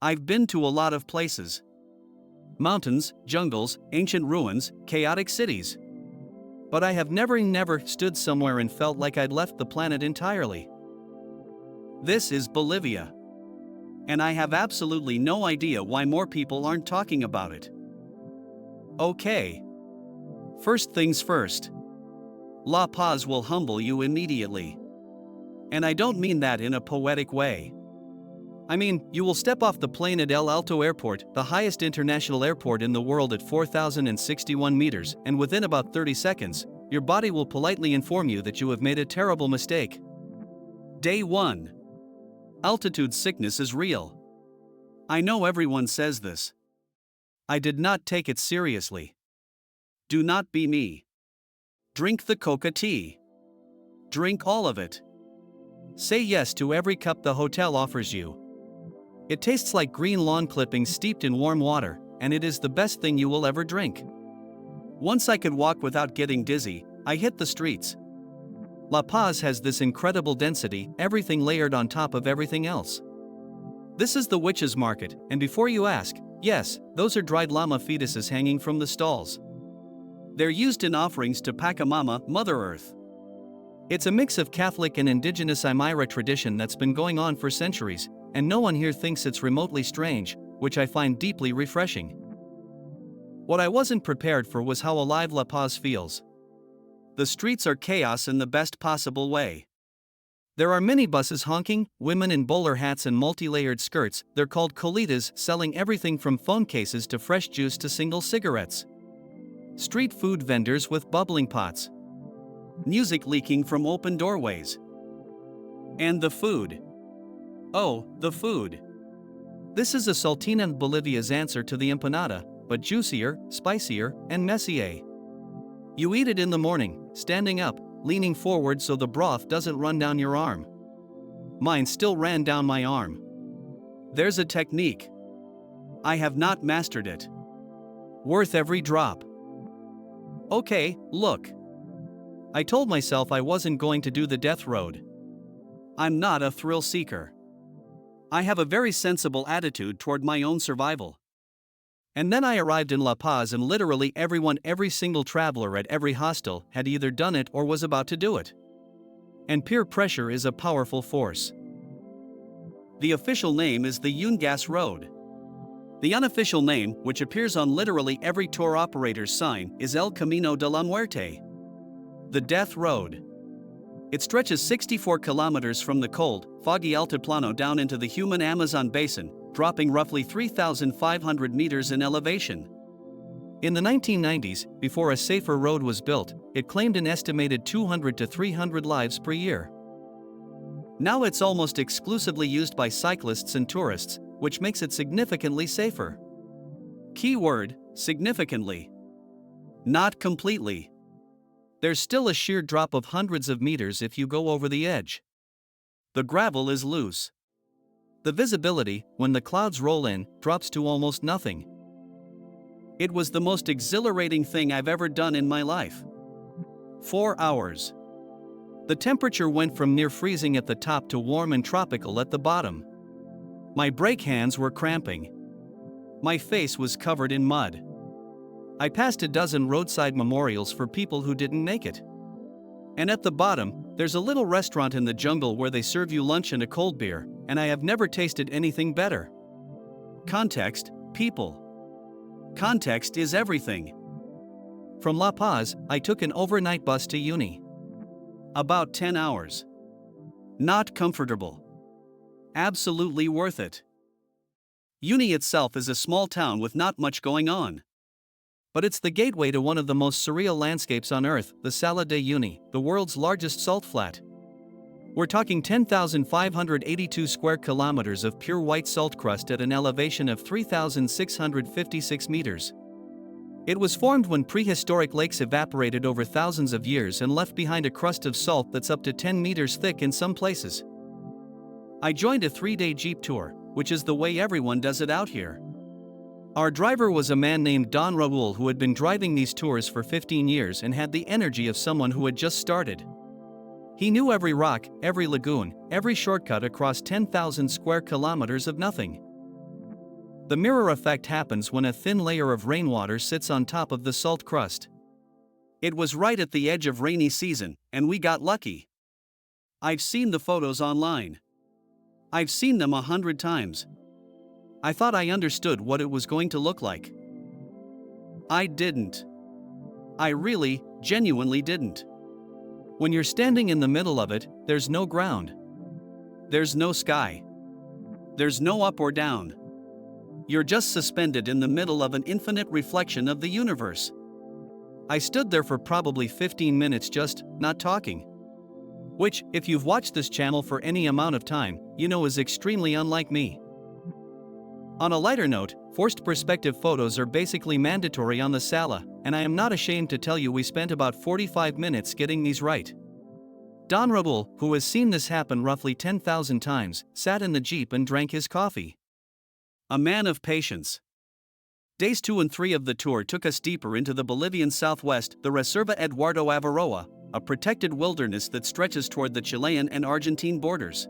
I've been to a lot of places. Mountains, jungles, ancient ruins, chaotic cities. But I have never stood somewhere and felt like I'd left the planet entirely. This is Bolivia. And I have absolutely no idea why more people aren't talking about it. Okay. First things first. La Paz will humble you immediately. And I don't mean that in a poetic way. I mean, you will step off the plane at El Alto Airport, the highest international airport in the world at 4,061 meters, and within about 30 seconds, your body will politely inform you that you have made a terrible mistake. Day 1. Altitude sickness is real. I know everyone says this. I did not take it seriously. Do not be me. Drink the coca tea. Drink all of it. Say yes to every cup the hotel offers you. It tastes like green lawn clippings steeped in warm water, and it is the best thing you will ever drink. Once I could walk without getting dizzy, I hit the streets. La Paz has this incredible density, everything layered on top of everything else. This is the witch's market, and before you ask, yes, those are dried llama fetuses hanging from the stalls. They're used in offerings to Pachamama, Mother Earth. It's a mix of Catholic and indigenous Aymara tradition that's been going on for centuries, and no one here thinks it's remotely strange, which I find deeply refreshing. What I wasn't prepared for was how alive La Paz feels. The streets are chaos in the best possible way. There are minibuses honking, women in bowler hats and multi-layered skirts, they're called colitas, selling everything from phone cases to fresh juice to single cigarettes. Street food vendors with bubbling pots. Music leaking from open doorways. And the food. Oh, the food. This is a saltina, Bolivia's answer to the empanada, but juicier, spicier, and messier. You eat it in the morning, standing up, leaning forward so the broth doesn't run down your arm. Mine still ran down my arm. There's a technique. I have not mastered it. Worth every drop. Okay, look. I told myself I wasn't going to do the death road. I'm not a thrill seeker. I have a very sensible attitude toward my own survival. And then I arrived in La Paz and literally every single traveler at every hostel had either done it or was about to do it. And peer pressure is a powerful force. The official name is the Yungas Road. The unofficial name, which appears on literally every tour operator's sign, is El Camino de la Muerte. The Death Road. It stretches 64 kilometers from the cold, foggy Altiplano down into the human Amazon basin, dropping roughly 3,500 meters in elevation. In the 1990s, before a safer road was built, it claimed an estimated 200 to 300 lives per year. Now it's almost exclusively used by cyclists and tourists, which makes it significantly safer. Keyword, significantly. Not completely. There's still a sheer drop of hundreds of meters if you go over the edge. The gravel is loose. The visibility, when the clouds roll in, drops to almost nothing. It was the most exhilarating thing I've ever done in my life. 4 hours. The temperature went from near freezing at the top to warm and tropical at the bottom. My brake hands were cramping. My face was covered in mud. I passed a dozen roadside memorials for people who didn't make it. And at the bottom, there's a little restaurant in the jungle where they serve you lunch and a cold beer, and I have never tasted anything better. Context, people. Context is everything. From La Paz, I took an overnight bus to Uyuni. About 10 hours. Not comfortable. Absolutely worth it. Uyuni itself is a small town with not much going on. But it's the gateway to one of the most surreal landscapes on Earth, the Salar de Uyuni, the world's largest salt flat. We're talking 10,582 square kilometers of pure white salt crust at an elevation of 3,656 meters. It was formed when prehistoric lakes evaporated over thousands of years and left behind a crust of salt that's up to 10 meters thick in some places. I joined a 3-day Jeep tour, which is the way everyone does it out here. Our driver was a man named Don Raul who had been driving these tours for 15 years and had the energy of someone who had just started. He knew every rock, every lagoon, every shortcut across 10,000 square kilometers of nothing. The mirror effect happens when a thin layer of rainwater sits on top of the salt crust. It was right at the edge of rainy season, and we got lucky. I've seen the photos online. I've seen them 100 times. I thought I understood what it was going to look like. I didn't. I really, genuinely didn't. When you're standing in the middle of it, there's no ground. There's no sky. There's no up or down. You're just suspended in the middle of an infinite reflection of the universe. I stood there for probably 15 minutes just, not talking. Which, if you've watched this channel for any amount of time, you know is extremely unlike me. On a lighter note, forced perspective photos are basically mandatory on the Sala, and I am not ashamed to tell you we spent about 45 minutes getting these right. Don Raul, who has seen this happen roughly 10,000 times, sat in the Jeep and drank his coffee. A man of patience. Days 2 and 3 of the tour took us deeper into the Bolivian southwest, the Reserva Eduardo Avaroa, a protected wilderness that stretches toward the Chilean and Argentine borders.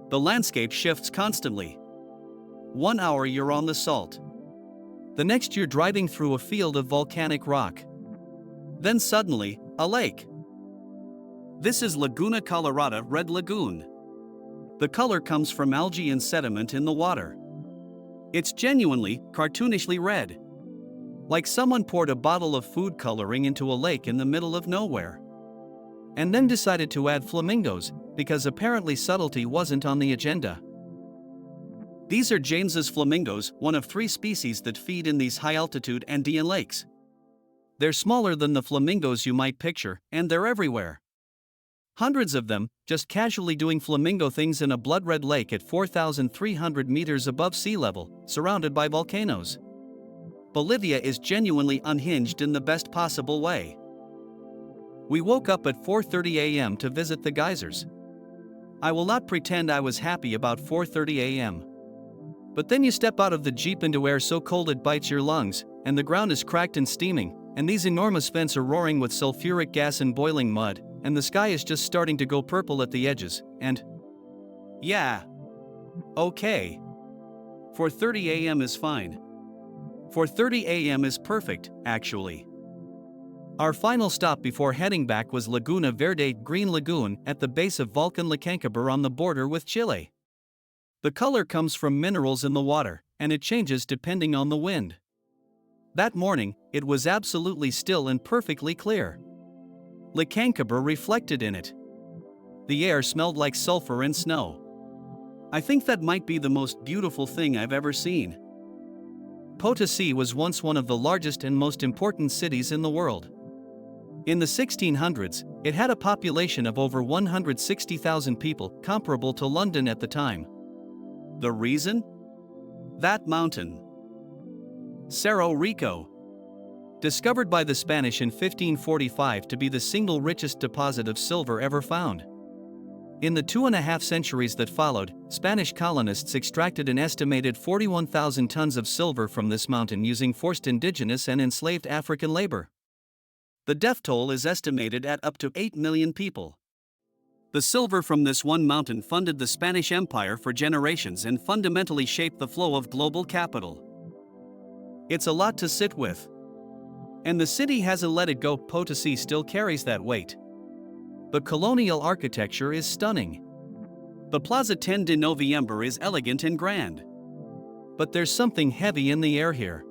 The landscape shifts constantly. 1 hour you're on the salt. The next you're driving through a field of volcanic rock. Then suddenly, a lake. This is Laguna Colorada Red Lagoon. The color comes from algae and sediment in the water. It's genuinely, cartoonishly red. Like someone poured a bottle of food coloring into a lake in the middle of nowhere. And then decided to add flamingos, because apparently subtlety wasn't on the agenda. These are James's flamingos, one of 3 species that feed in these high-altitude Andean lakes. They're smaller than the flamingos you might picture, and they're everywhere. Hundreds of them, just casually doing flamingo things in a blood-red lake at 4,300 meters above sea level, surrounded by volcanoes. Bolivia is genuinely unhinged in the best possible way. We woke up at 4:30 a.m. to visit the geysers. I will not pretend I was happy about 4:30 a.m. But then you step out of the Jeep into air so cold it bites your lungs, and the ground is cracked and steaming, and these enormous vents are roaring with sulfuric gas and boiling mud, and the sky is just starting to go purple at the edges, and... yeah. Okay. 4:30 a.m. is fine. 4:30 a.m. is perfect, actually. Our final stop before heading back was Laguna Verde Green Lagoon at the base of Volcan Lecancaber on the border with Chile. The color comes from minerals in the water, and it changes depending on the wind. That morning, it was absolutely still and perfectly clear. Lecancaber reflected in it. The air smelled like sulfur and snow. I think that might be the most beautiful thing I've ever seen. Potosí was once one of the largest and most important cities in the world. In the 1600s, it had a population of over 160,000 people, comparable to London at the time. The reason? That mountain. Cerro Rico. Discovered by the Spanish in 1545 to be the single richest deposit of silver ever found. In the 2.5 centuries that followed, Spanish colonists extracted an estimated 41,000 tons of silver from this mountain using forced indigenous and enslaved African labor. The death toll is estimated at up to 8 million people. The silver from this one mountain funded the Spanish Empire for generations and fundamentally shaped the flow of global capital. It's a lot to sit with. And the city hasn't let it go. Potosí still carries that weight. The colonial architecture is stunning. The Plaza 10 de Noviembre is elegant and grand. But there's something heavy in the air here.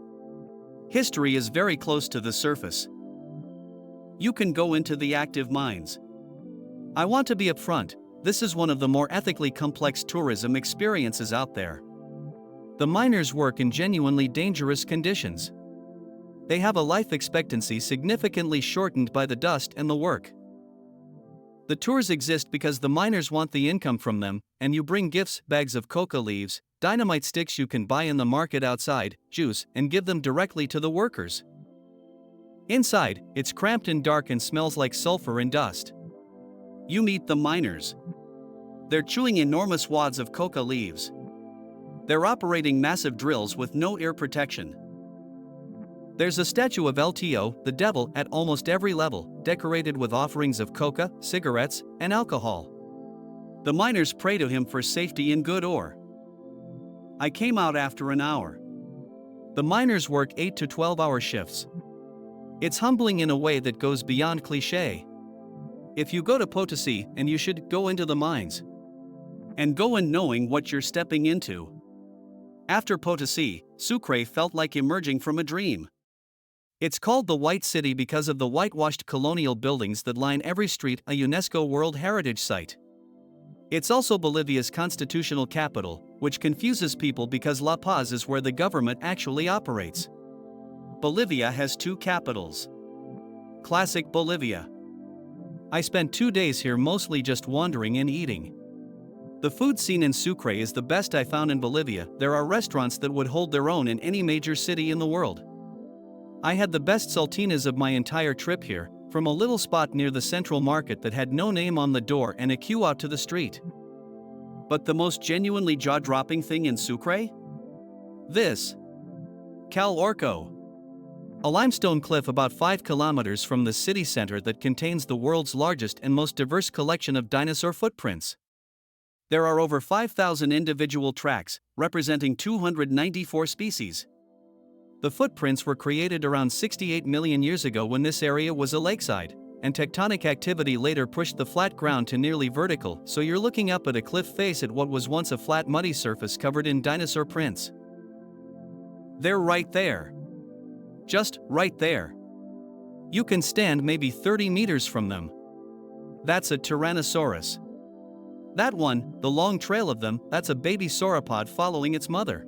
History is very close to the surface. You can go into the active mines. I want to be upfront, this is one of the more ethically complex tourism experiences out there. The miners work in genuinely dangerous conditions. They have a life expectancy significantly shortened by the dust and the work. The tours exist because the miners want the income from them, and you bring gifts, bags of coca leaves, dynamite sticks you can buy in the market outside, juice, and give them directly to the workers. Inside, it's cramped and dark and smells like sulfur and dust. You meet the miners. They're chewing enormous wads of coca leaves. They're operating massive drills with no ear protection. There's a statue of LTO, the devil, at almost every level, decorated with offerings of coca, cigarettes, and alcohol. The miners pray to him for safety in good ore. I came out after an hour. The miners work 8 to 12-hour shifts. It's humbling in a way that goes beyond cliché. If you go to Potosí, and you should go into the mines. And go in knowing what you're stepping into. After Potosí, Sucre felt like emerging from a dream. It's called the White City because of the whitewashed colonial buildings that line every street, a UNESCO World Heritage Site. It's also Bolivia's constitutional capital, which confuses people because La Paz is where the government actually operates. Bolivia has two capitals. Classic Bolivia. I spent 2 days here mostly just wandering and eating. The food scene in Sucre is the best I found in Bolivia. There are restaurants that would hold their own in any major city in the world. I had the best saltinas of my entire trip here, from a little spot near the central market that had no name on the door and a queue out to the street. But the most genuinely jaw-dropping thing in Sucre? This. Cal Orco. A limestone cliff about 5 kilometers from the city center that contains the world's largest and most diverse collection of dinosaur footprints. There are over 5,000 individual tracks, representing 294 species. The footprints were created around 68 million years ago when this area was a lakeside, and tectonic activity later pushed the flat ground to nearly vertical, so you're looking up at a cliff face at what was once a flat muddy surface covered in dinosaur prints. They're right there. Just right there. You can stand maybe 30 meters from them. That's a Tyrannosaurus. That one, the long trail of them, that's a baby sauropod following its mother.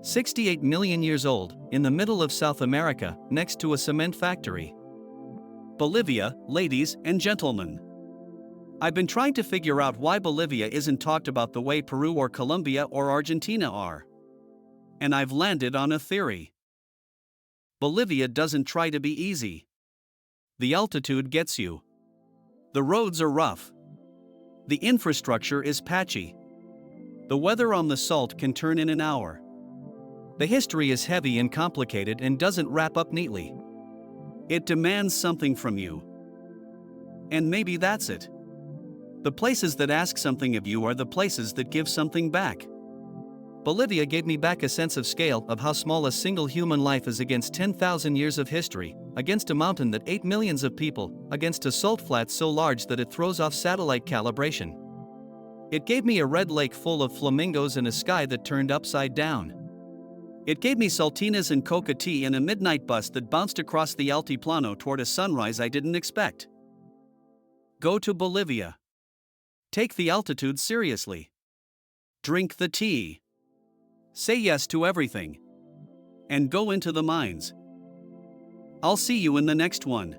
68 million years old, in the middle of South America, next to a cement factory. Bolivia, ladies and gentlemen. I've been trying to figure out why Bolivia isn't talked about the way Peru or Colombia or Argentina are. And I've landed on a theory. Bolivia doesn't try to be easy. The altitude gets you. The roads are rough. The infrastructure is patchy. The weather on the salt can turn in an hour. The history is heavy and complicated and doesn't wrap up neatly. It demands something from you. And maybe that's it. The places that ask something of you are the places that give something back. Bolivia gave me back a sense of scale of how small a single human life is against 10,000 years of history, against a mountain that ate millions of people, against a salt flat so large that it throws off satellite calibration. It gave me a red lake full of flamingos and a sky that turned upside down. It gave me saltinas and coca tea and a midnight bus that bounced across the altiplano toward a sunrise I didn't expect. Go to Bolivia. Take the altitude seriously. Drink the tea. Say yes to everything. And go into the mines. I'll see you in the next one.